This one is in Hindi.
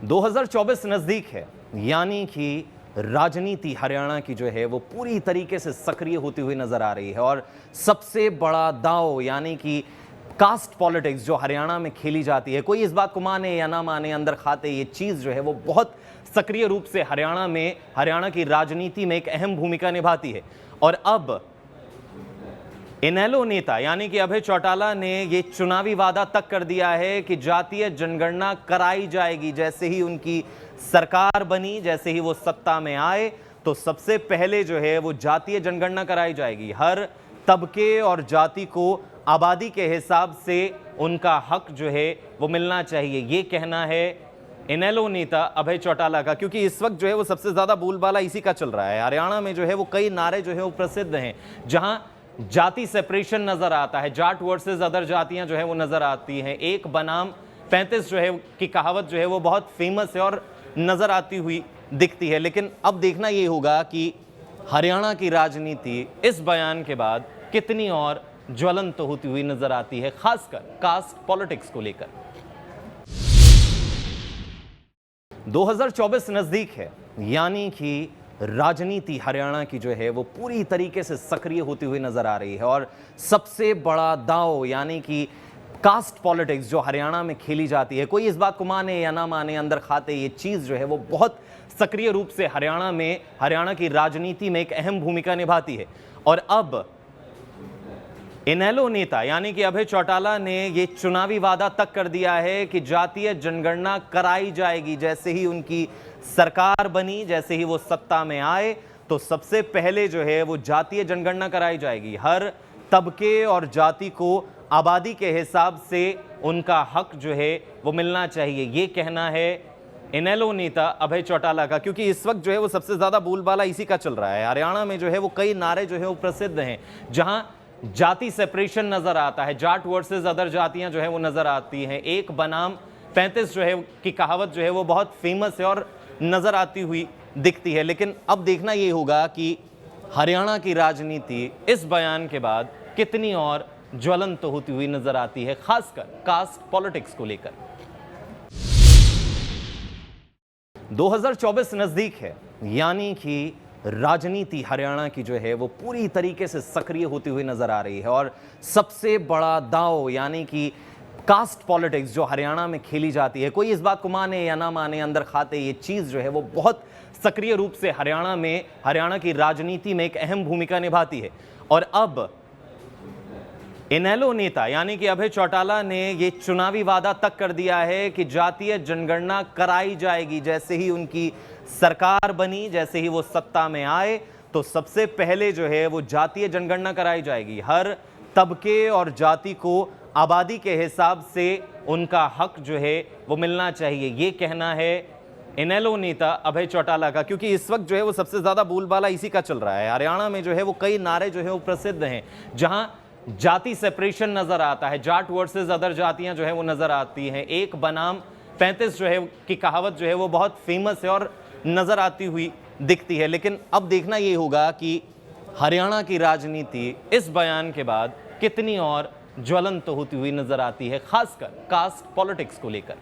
2024 नजदीक है, यानी कि राजनीति हरियाणा की जो है वो पूरी तरीके से सक्रिय होती हुई नजर आ रही है और सबसे बड़ा दांव यानी कि कास्ट पॉलिटिक्स जो हरियाणा में खेली जाती है, कोई इस बात को माने या ना माने, अंदर खाते, ये चीज जो है वो बहुत सक्रिय रूप से हरियाणा की राजनीति में एक अहम भूमिका निभाती है। और अब इनेलो नेता यानी कि अभय चौटाला ने ये चुनावी वादा तक कर दिया है कि जातीय जनगणना कराई जाएगी। जैसे ही उनकी सरकार बनी, जैसे ही वो सत्ता में आए, तो सबसे पहले जो है वो जातीय जनगणना कराई जाएगी। हर तबके और जाति को आबादी के हिसाब से उनका हक जो है वो मिलना चाहिए, ये कहना है इनेलो नेता अभय चौटाला का। क्योंकि इस वक्त जो है वो सबसे ज्यादा बोलबाला इसी का चल रहा है। हरियाणा में जो है वो कई नारे जो है वो प्रसिद्ध हैं, जहां जाति सेपरेशन नजर आता है, जाट वर्सेस अदर जातियां जो है वो नजर आती हैं। एक बनाम 35 जो है की कहावत जो है वो बहुत फेमस है और नजर आती हुई दिखती है। लेकिन अब देखना ये होगा कि हरियाणा की राजनीति इस बयान के बाद कितनी और ज्वलंत होती हुई नजर आती है, खासकर कास्ट पॉलिटिक्स को लेकर। 2024 नजदीक है, यानी कि राजनीति हरियाणा की जो है वो पूरी तरीके से सक्रिय होती हुई नजर आ रही है और सबसे बड़ा दांव यानी कि कास्ट पॉलिटिक्स जो हरियाणा में खेली जाती है, कोई इस बात को माने या ना माने, अंदर खाते, ये चीज जो है वो बहुत सक्रिय रूप से हरियाणा की राजनीति में एक अहम भूमिका निभाती है। और अब इनेलो नेता यानी कि अभय चौटाला ने ये चुनावी वादा तक कर दिया है कि जातीय जनगणना कराई जाएगी। जैसे ही उनकी सरकार बनी, जैसे ही वो सत्ता में आए, तो सबसे पहले जो है वो जातीय जनगणना कराई जाएगी। हर तबके और जाति को आबादी के हिसाब से उनका हक जो है वो मिलना चाहिए, ये कहना है इनेलो नेता अभय चौटाला का। क्योंकि इस वक्त जो है वो सबसे ज्यादा बोलबाला इसी का चल रहा है। हरियाणा में जो है वो कई नारे जो है वो प्रसिद्ध हैं, जहां जाति सेपरेशन नजर आता है, जाट वर्सेस अदर जातियां जो है वो नजर आती हैं। एक बनाम 35 जो है की कहावत जो है वो बहुत फेमस है और नजर आती हुई दिखती है। लेकिन अब देखना ये होगा कि हरियाणा की राजनीति इस बयान के बाद कितनी और ज्वलंत होती हुई नजर आती है, खासकर कास्ट पॉलिटिक्स को लेकर। 2024 नजदीक है, यानी कि राजनीति हरियाणा की जो है वो पूरी तरीके से सक्रिय होती हुई नजर आ रही है और सबसे बड़ा दांव यानी कि कास्ट पॉलिटिक्स जो हरियाणा में खेली जाती है, कोई इस बात को माने या ना माने, अंदर खाते, ये चीज जो है वो बहुत सक्रिय रूप से हरियाणा की राजनीति में एक अहम भूमिका निभाती है। और अब इनेलो नेता यानी कि अभय चौटाला ने ये चुनावी वादा तक कर दिया है कि जातीय जनगणना कराई जाएगी। जैसे ही उनकी सरकार बनी, जैसे ही वो सत्ता में आए, तो सबसे पहले जो है वो जातीय जनगणना कराई जाएगी। हर तबके और जाति को आबादी के हिसाब से उनका हक जो है वो मिलना चाहिए, ये कहना है इनेलो नेता अभय चौटाला का। क्योंकि इस वक्त जो है वो सबसे ज्यादा बोलबाला इसी का चल रहा है। हरियाणा में जो है वो कई नारे जो है वो प्रसिद्ध हैं, जहां जाति सेपरेशन नजर आता है, जाट वर्सेस अदर जातियां जो है वो नजर आती हैं। एक बनाम 35 जो है की कहावत जो है वो बहुत फेमस है और नजर आती हुई दिखती है। लेकिन अब देखना ये होगा कि हरियाणा की राजनीति इस बयान के बाद कितनी और ज्वलंत होती हुई नजर आती है, खासकर कास्ट पॉलिटिक्स को लेकर।